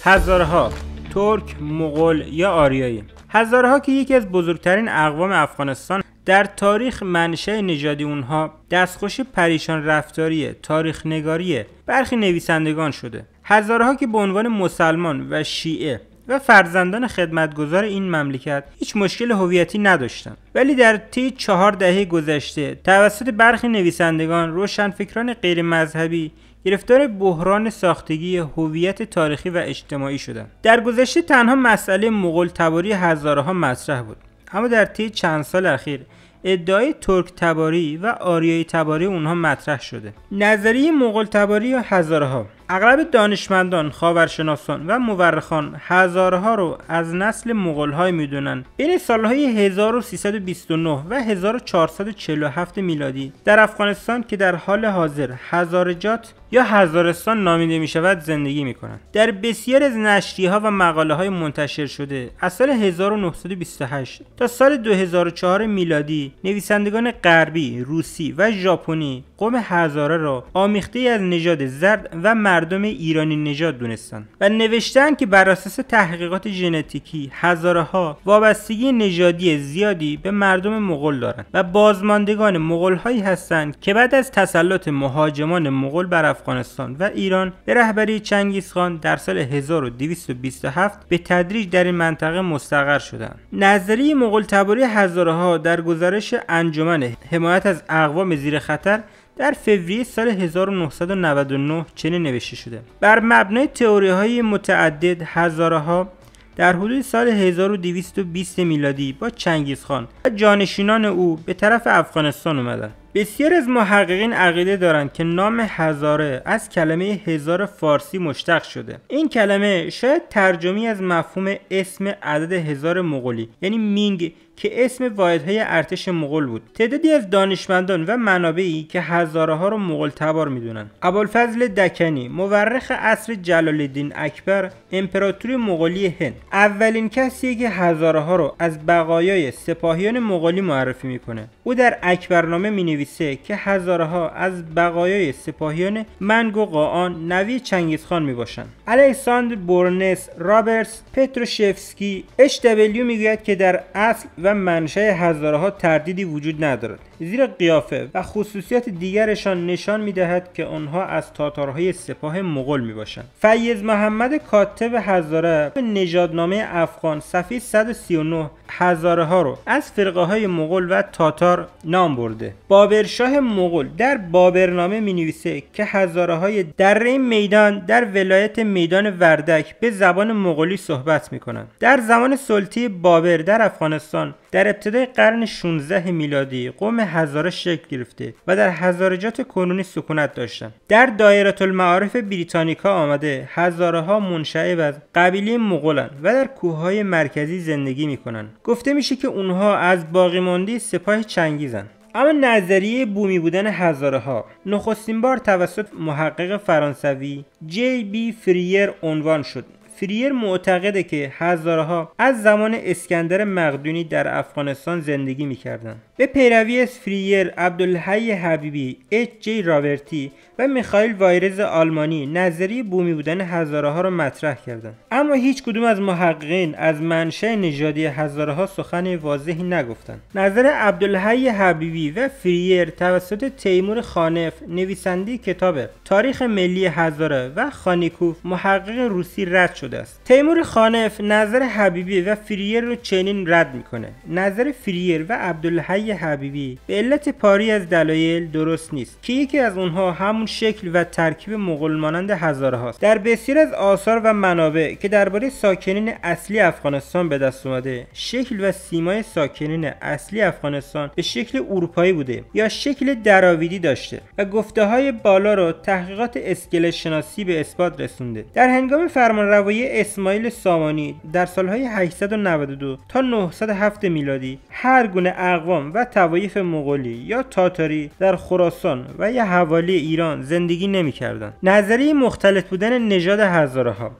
هزارها، ترک، مغول یا آریایی. هزارها که یکی از بزرگترین اقوام افغانستان در تاریخ، منشأ نژادی اونها دستخوش پریشان رفتاری تاریخ نگاری برخی نویسندگان شده. هزارها که به عنوان مسلمان و شیعه و فرزندان خدمتگزار این مملکت هیچ مشکل هویتی نداشتند، ولی در طی 4 دهه گذشته توسط برخی نویسندگان روشنفکران غیر مذهبی گرفتار بحران ساختگی هویت تاریخی و اجتماعی شدند. در گذشته تنها مسئله مغول تباری هزارها مطرح بود، اما در طی چند سال اخیر ادعای ترک تباری و آریایی تباری اونها مطرح شده. نظریه مغول تباری یا هزارها، اغلب دانشمندان، خاورشناسان و مورخان هزارها رو از نسل مغول‌های میدونن. بین سالهای 1329 و 1447 میلادی در افغانستان که در حال حاضر هزارجات یا هزارستان نامیده می شود زندگی می کنند. در بسیار از نشریه‌ها و مقاله‌های منتشر شده از سال 1928 تا سال 2004 میلادی نویسندگان غربی، روسی و ژاپنی قوم هزاره را آمیخته از نژاد زرد و مردم ایرانی نژاد دونستند و نوشتند که بر اساس تحقیقات ژنتیکی هزاره‌ها وابستگی نژادی زیادی به مردم مغول دارند و بازماندگان مغول‌هایی هستند که بعد از تسلط مهاجمان مغول بر افغانستان و ایران به رهبری چنگیزخان در سال 1227 به تدریج در این منطقه مستقر شدند. نظریه مغول تباری هزاره‌ها در گزارش انجمن حمایت از اقوام زیر خطر در فوریه سال 1999 چنین نوشته شده: بر مبنای تئوری‌های متعدد هزاره‌ها در حدود سال 1220 میلادی با چنگیزخان و جانشینان او به طرف افغانستان آمدند. بسیار از محققین عقیده دارند که نام هزاره از کلمه هزار فارسی مشتق شده. این کلمه شاید ترجمه‌ای از مفهوم اسم عدد هزار مغولی یعنی مینگ که اسم واحدهای ارتش مغول بود. تعدادی از دانشمندان و منابعی که هزاره‌ها را مغول تبار می‌دونند. ابوالفضل دکنی، مورخ عصر جلال الدین اکبر، امپراتوری مغولی هند، اولین کسیه که هزاره‌ها را از بقایای سپاهیان مغولی معرفی می‌کنه. او در اکبرنامه می‌نویسه که هزاره‌ها از بقایای سپاهیان منگ و قاآن نوی چنگیزخان میباشند. الکساندر بورنس رابرتس پتروشفسکی HW میگوید که در اصل و منشأ هزاره‌ها تردیدی وجود ندارد، زیرا قیافه و خصوصیات دیگرشان نشان می‌دهد که آنها از تاتارهای سپاه مغول میباشند. فیض محمد کاتب هزاره به نژادنامه افغان صفحه 139 هزاره‌ها رو از فرقه‌های مغول و تاتار نام برده. بابرشاه مغول در بابرنامه می‌نویسه که هزاره‌های دره میدان در ولایت میدان وردک به زبان مغولی صحبت می‌کنند. در زمان سلطه بابر در افغانستان در ابتدای قرن 16 میلادی قوم هزاره شکل گرفته و در هزارجات کنونی سکونت داشتند. در دایره المعارف بریتانیکا آمده هزاره‌ها منشعب از قبیله مغولند و در کوههای مرکزی زندگی می‌کنند. گفته میشه که اونها از باقی مانده سپاه چنگیزند. اما نظریه بومی بودن هزاره‌ها نخستین بار توسط محقق فرانسوی جی بی فریر عنوان شد. فریر معتقده که هزاره‌ها از زمان اسکندر مقدونی در افغانستان زندگی می‌کردند. به پیروی از فریر، عبدالحی حبیبی، اچ جی راورتی و میخائیل وایرز آلمانی نظریه بومی بودن هزاره‌ها را مطرح کردند. اما هیچ کدوم از محققین از منشأ نژادی هزاره‌ها سخن واضحی نگفتند. نظر عبدالحی حبیبی و فریر توسط تیمور خانف نویسنده کتاب تاریخ ملی هزاره و خانیکوف محقق روسی رد شده است. تیمور خانف نظر حبیبی و فریر رو چنین رد میکنه: نظر فریر و عبدالحی حبیبی به علت پاری از دلایل درست نیست که یکی از اونها همون شکل و ترکیب مغول مانند هزارهاست. در بسیار از آثار و منابع که درباره ساکنین اصلی افغانستان به دست اومده، شکل و سیمای ساکنین اصلی افغانستان به شکل اروپایی بوده یا شکل دراویدی داشته و گفته‌های بالا رو تحقیقات اسکلت شناسی به اثبات رسونده. در هنگام فرمانروایی اسماعیل سامانی در سالهای 892 تا 907 میلادی هر گونه اقوام و طوایف مغولی یا تاتاری در خراسان و یا حوالی ایران زندگی نمی‌کردند. نظریه مختلط بودن نژاد هزاره‌ها: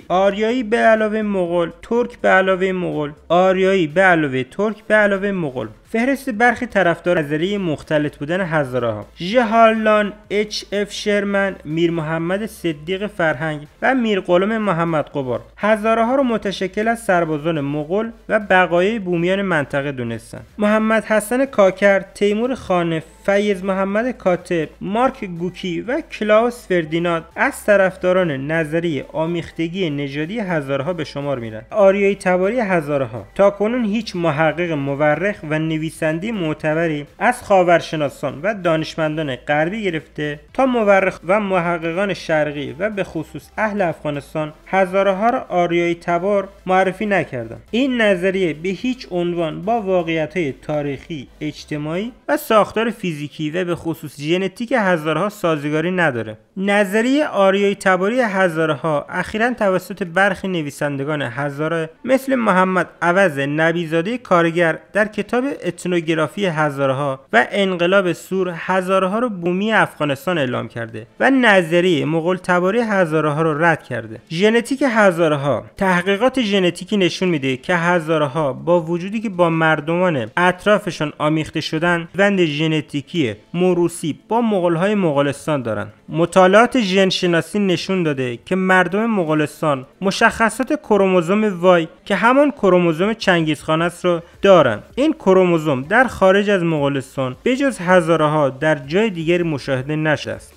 آریایی به علاوه مغول، ترک به علاوه مغول، آریایی به علاوه ترک به علاوه مغول. فهرست برخی طرفدار نظریه مختلط بودن هزاره‌ها: ژهالان، اچ.اف. شرمن، میر محمد صدیق فرهنگ و میر غلام محمد غبار هزاره‌ها را متشکل از سربازان مغول و بقایای بومیان منطقه دونستند. محمد حسن کاکر، تیمور خانف، فیض محمد کاتب، مارک گوکی و کلاوس فردیناند از طرفداران نظریه آمیختگی نژادی هزاره‌ها به شمار میرند. آریایی تباری هزاره‌ها تاکنون هیچ محقق مورخ و نویسنده معتبری از خاورشناسان و دانشمندان غربی گرفته تا مورخ و محققان شرقی و به خصوص اهل افغانستان هزاره‌ها را آریایی تبار معرفی نکردند. این نظریه به هیچ عنوان با واقعیت‌های تاریخی، اجتماعی و ساختار فیزیکی و به خصوص ژنتیک هزاره‌ها سازگاری نداره. نظریه آریایی تباری هزاره‌ها اخیراً توسط برخی نویسندگان هزاره مثل محمد عوض نبیزاده کارگر در کتاب اتنوگرافی هزاره‌ها و انقلاب سور هزاره‌ها را بومی افغانستان اعلام کرده و نظریه مغول تباری هزاره‌ها را رد کرده. ژنتیک هزاره‌ها: تحقیقات ژنتیکی نشون میده که هزاره‌ها با وجودی که با مردمان اطرافشان آمیخته شدن، پیوند ژنتیکی موروثی با مغول‌های مغولستان دارند. مطالعات ژن شناسی نشون داده که مردم مغولستان مشخصات کروموزوم وای که همان کروموزوم چنگیزخان است را دارند. این کروموزوم در خارج از مغولستان به جز هزاره‌ها در جای دیگری مشاهده نشده است.